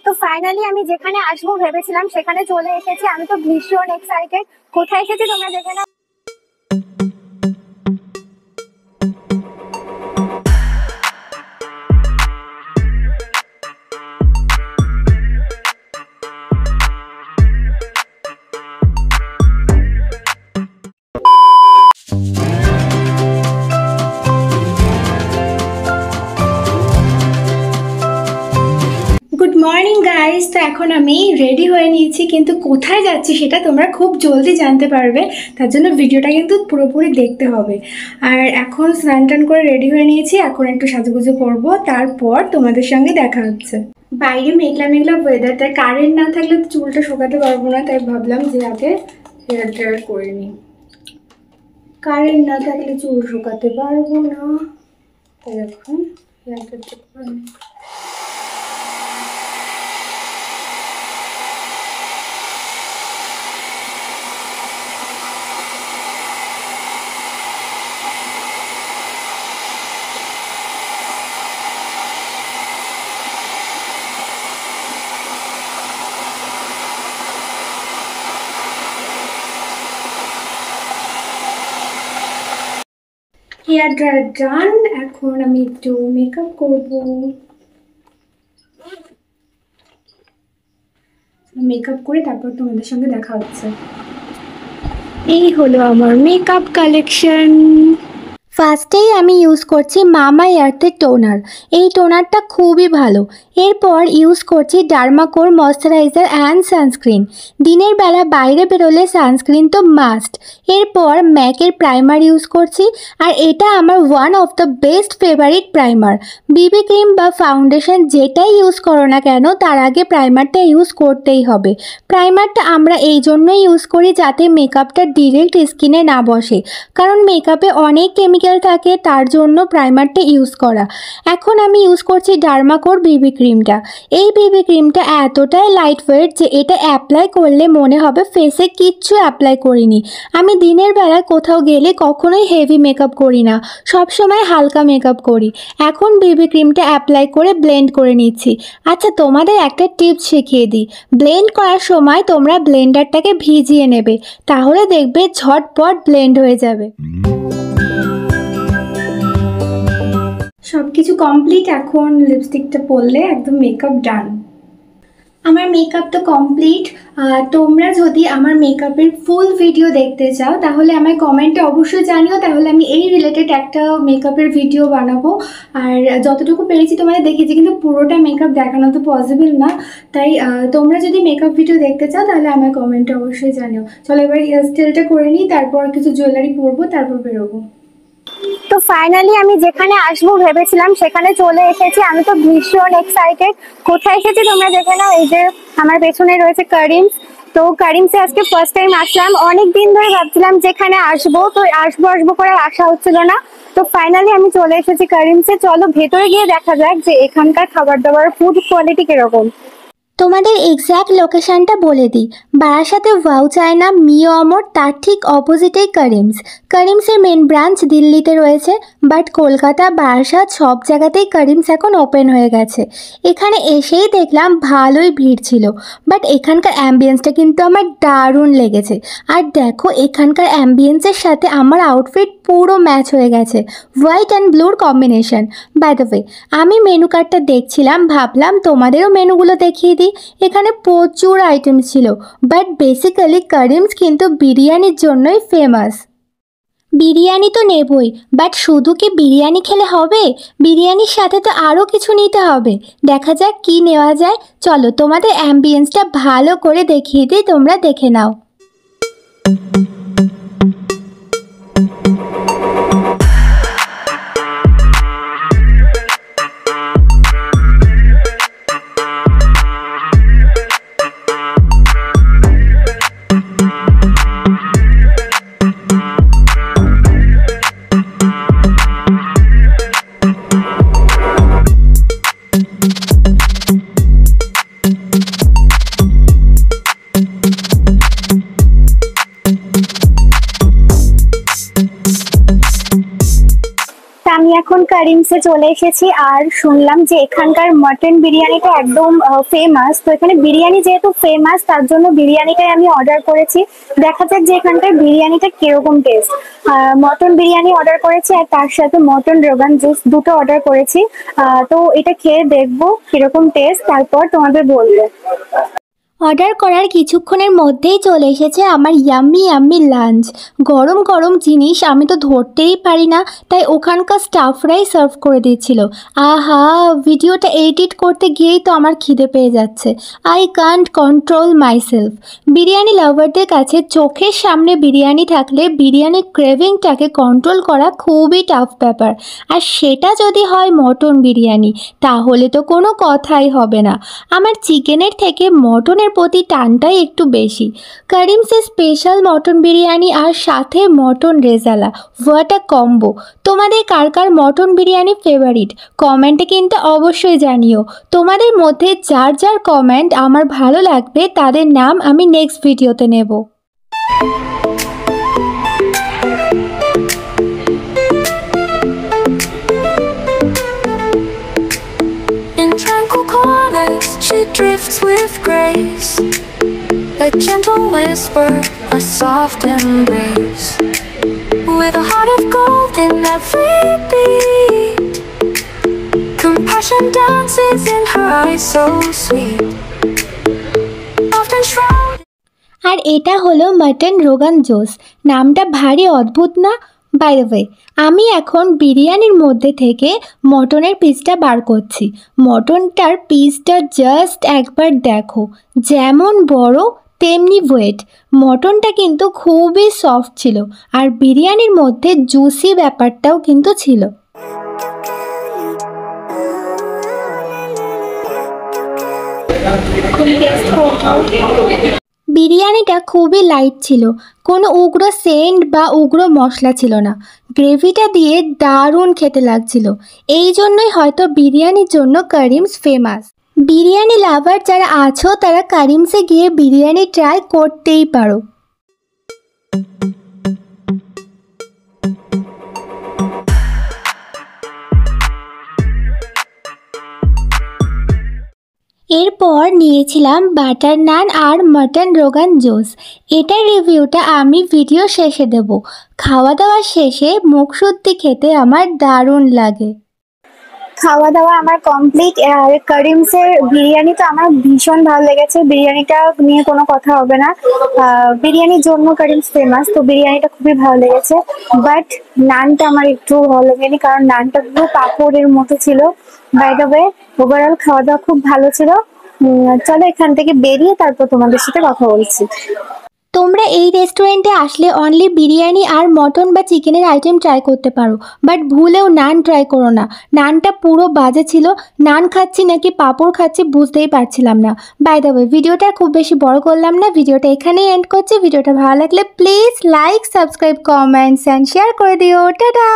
তো ফাইনালি আমি যেখানে আসবো ভেবেছিলাম সেখানে চলে এসেছি। আমি তো ভীষণ এক্সাইটেড। কোথায় এসেছি তোমরা দেখে নাও। Good morning guys. তো এখন আমি রেডি হয়ে নিয়েছি, কিন্তু কোথায় যাচ্ছি সেটা তোমরা খুব জলদি জানতে পারবে। তার জন্য ভিডিওটা কিন্তু পুরোপুরি দেখতে হবে। আর এখন স্নান টান করে রেডি হয়ে নিয়েছি, এখন একটু সাজুগুজু করব, তারপর তোমাদের সঙ্গে দেখা হচ্ছে। বাইরে মেঘলা মেঘলা ওয়েদার, তাই কারেন্ট না থাকলে তো চুলটা শুকাতে পারবো না, তাই ভাবলাম যে আগে হেয়ার ড্রায়ার করে নিই। কারেন্ট না থাকলে চুল শুকাতে পারবো না, তাই এখন হেয়ার ড্রায়ারটা করে নিই। হেয়ার ড্রায়ার ডান, এখন আমি একটু মেকআপ করব। মেকআপ করে তারপর তোমাদের সঙ্গে দেখা হচ্ছে। এই হলো আমার মেকআপ কালেকশন। ফার্স্টেই আমি ইউজ করছি মামা আর্থের টোনার। এই টোনারটা খুবই ভালো। এরপর ইউজ করছি ডার্মাকোর ময়শ্চারাইজার অ্যান্ড সানস্ক্রিন। দিনের বেলা বাইরে বেরোলে সানস্ক্রিন তো মাস্ট। এরপর ম্যাকের প্রাইমার ইউজ করছি, আর এটা আমার one of the best favourite primer. Bibi cream বা ফাউন্ডেশন যেটাই ইউজ করো না কেন, তার আগে প্রাইমারটা ইউজ করতেই হবে। প্রাইমারটা আমরা এই জন্যই ইউজ করি যাতে মেকআপটা ডিরেক্ট স্কিনে না বসে, কারণ মেকআপে অনেক কেমিক্যাল থাকে, তার জন্য প্রাইমারটা ইউজ করা। এখন আমি ইউজ করছি ডার্মাকোর বিবি ক্রিমটা। এই বিবি ক্রিমটা এতটাই লাইট ওয়েট যে এটা অ্যাপ্লাই করলে মনে হবে ফেসে কিচ্ছু অ্যাপ্লাই করিনি। আমি দিনের বেলায় কোথাও গেলে কখনোই হেভি মেকআপ করি না, সবসময় হালকা মেকআপ করি। এখন বিবি ক্রিমটা অ্যাপ্লাই করে ব্লেন্ড করে নিচ্ছি। আচ্ছা, তোমাদের একটা টিপস শিখিয়ে দিই। ব্লেন্ড করার সময় তোমরা ব্লেন্ডারটাকে ভিজিয়ে নেবে, তাহলে দেখবে ঝটপট ব্লেন্ড হয়ে যাবে। সব কিছু কমপ্লিট, এখন লিপস্টিকটা পরলে একদম মেকআপ ডান। আমার মেকআপ তো কমপ্লিট। তোমরা যদি আমার মেকআপের ফুল ভিডিও দেখতে চাও তাহলে আমায় কমেন্টে অবশ্যই জানিও, তাহলে আমি এই রিলেটেড একটা মেকআপের ভিডিও বানাবো। আর যতটুকু পেরেছি তোমাদের দেখিয়েছি, কিন্তু পুরোটা মেকআপ দেখানো তো পসিবল না, তাই তোমরা যদি মেকআপ ভিডিও দেখতে চাও তাহলে আমায় কমেন্টে অবশ্যই জানিও। চলো এবার হেয়ার স্টাইলটা করে নিই, তারপর কিছু জুয়েলারি পরবো, তারপর বেরোবো। তো ফাইনালি আমি যেখানে আসবো ভেবেছিলাম সেখানে চলে এসেছি। আমি তো ভীষণ এক্সাইটেড। কোথায় এসেছি তোমরা দেখে নাও। এই যে আমার পেছনে রয়েছে কারিমস। তো কারিমসে আজকে ফার্স্ট টাইম আসলাম। অনেক দিন ধরে ভাবছিলাম যেখানে আসবো, তো আসবো করে আসা হচ্ছিল না। তো ফাইনালি আমি চলে এসেছি কারিমসে। চলো ভেতরে গিয়ে দেখা যাক যে এখানকার খাবার দাবার ফুড কোয়ালিটি কিরকম। তোমাদের এক্স্যাক্ট লোকেশনটা বলে দিই। বারাসাতে ওয়াও চায়না মিও অমর, তার ঠিক অপোজিটেই কারিমস। কারিমসের মেন ব্রাঞ্চ দিল্লিতে রয়েছে, বাট কলকাতা, বারাসাত সব জায়গাতেই কারিমস এখন ওপেন হয়ে গেছে। এখানে এসেই দেখলাম ভালোই ভিড় ছিল, বাট এখানকার অ্যাম্বিয়েন্সটা কিন্তু আমার দারুণ লেগেছে। আর দেখো, এখানকার অ্যাম্বিয়েন্সের সাথে আমার আউটফিট পুরো ম্যাচ হয়ে গেছে, হোয়াইট অ্যান্ড ব্লুর কম্বিনেশন। বাই দ্য ওয়ে, আমি মেনু কার্ডটা দেখছিলাম, ভাবলাম তোমাদেরও মেনুগুলো দেখিয়ে দিই। এখানে প্রচুর আইটেম ছিল, বাট বেসিক্যালি কারিমস কিন্তু বিরিয়ানির জন্যই ফেমাস। বিরিয়ানি তো নেবই, বাট শুধু কি বিরিয়ানি খেলে হবে? বিরিয়ানির সাথে তো আরও কিছু নিতে হবে। দেখা যাক কি নেওয়া যায়। চলো তোমাদের অ্যাম্বিয়েন্সটা ভালো করে দেখিয়ে দিই, তোমরা দেখে নাও। আমি এখন কারিমসে চলে এসেছি আর শুনলাম যে এখানকার মটন বিরিয়ানিটা একদম ফেমাস। তো এখানে বিরিয়ানি যেহেতু ফেমাস তার জন্য বিরিয়ানিটাই আমি অর্ডার করেছি। দেখা যাক যে এখানকার বিরিয়ানিটা কিরকম টেস্ট। মটন বিরিয়ানি অর্ডার করেছি আর তার সাথে মটন রোগান জুস দুটো অর্ডার করেছি। তো এটা খেয়ে দেখবো কিরকম টেস্ট, তারপর তোমাদের বলবো। অর্ডার করার কিছুক্ষণের মধ্যেই চলে এসেছে আমার ইয়াম্মি ইয়াম্মি লাঞ্চ। গরম গরম জিনিস আমি তো ধরতেই পারি না, তাই ওখানকার স্টাফরাই সার্ভ করে দিচ্ছিল। আহা, ভিডিওটা এডিট করতে গিয়েই তো আমার খিদে পেয়ে যাচ্ছে। I can't control myself. Biryani লাভারদের কাছে চোখের সামনে বিরিয়ানি থাকলে বিরিয়ানির ক্রেভিংটাকে কন্ট্রোল করা খুবই টাফ ব্যাপার। আর সেটা যদি হয় মটন বিরিয়ানি, তাহলে তো কোনো কথাই হবে না। আমার চিকেনের থেকে মটনের প্রতি টানটাই একটু বেশি। কারিমসের স্পেশাল মটন বিরিয়ানি আর সাথে mutton rezala, what a combo. তোমাদের কার কার মটন বিরিয়ানি ফেভারিট কমেন্টে কিন্তু অবশ্যই জানিও। তোমাদের মধ্যে যার যার কমেন্ট আমার ভালো লাগবে তাদের নাম আমি নেক্সট ভিডিওতে নেব। In tranquil corners, she drifts with grace, a gentle whisper, a soft embrace, with a heart of gold in every beat. Compassion dances in her eyes, so sweet, often shrouded. আর এটা হলো mutton rogan জোস। নামটা ভারী অদ্ভুত না? By the way, আমি এখন বিরিয়ানির মধ্যে থেকে মটনের পিসটা বার করছি। মটনটার পিসটা জাস্ট একবার দেখো, যেমন বড় তেমনি ওয়েট। মটনটা কিন্তু খুবই সফট ছিল আর বিরিয়ানির মধ্যে জুসি ব্যাপারটাও কিন্তু ছিল। বিরিয়ানিটা খুবই লাইট ছিল, কোনো উগ্র সেন্ট বা উগ্র মশলা ছিল না। গ্রেভিটা দিয়ে দারুণ খেতে লাগছিল। এই জন্যই হয়তো বিরিয়ানির জন্য কারিমস ফেমাস। বিরিয়ানি লাভার যারা আছো তারা কারিমসে গিয়ে বিরিয়ানি ট্রাই করতেই পারো। এরপর নিয়েছিলাম বাটার নান আর মটন রোগান জোস। এটার রিভিউটা আমি ভিডিও শেষে দেব। খাওয়া দাওয়া শেষে মুখ শুদ্ধি খেতে আমার দারুণ লাগে। খাওয়া দাওয়া আমার কমপ্লিট। আর কারিমসের বিরিয়ানি তো আমার ভীষণ ভালো লেগেছে। বিরিয়ানিটা নিয়ে কোনো কথা হবে না, বিরিয়ানির জন্য কারিমস ফেমাস, তো বিরিয়ানিটা খুবই ভালো লেগেছে। বাট নানটা আমার একটু ভালো লাগেনি, কারণ নানটা পুরো পাঁপড়ের মতো ছিল। বাই দ্য ওয়ে, ওভারঅল খাওয়া দাওয়া খুব ভালো ছিল। চলো এখান থেকে বেরিয়ে তারপর তোমাদের সাথে কথা বলছি। তোমরা এই রেস্টুরেন্টে আসলে অনলি বিরিয়ানি আর মটন বা চিকেনের আইটেম ট্রাই করতে পারো, বাট ভুলেও নান ট্রাই করো না। নানটা পুরো বাজে ছিল। নান খাচ্ছি নাকি পাঁপড় খাচ্ছি বুঝতেই পারছিলাম না। বাই দ্য ওয়ে, ভিডিওটা খুব বেশি বড় করলাম না, ভিডিওটা এখানেই এন্ড করছি। ভিডিওটা ভালো লাগলে please like, subscribe, comments and share করে দিও। টাটা।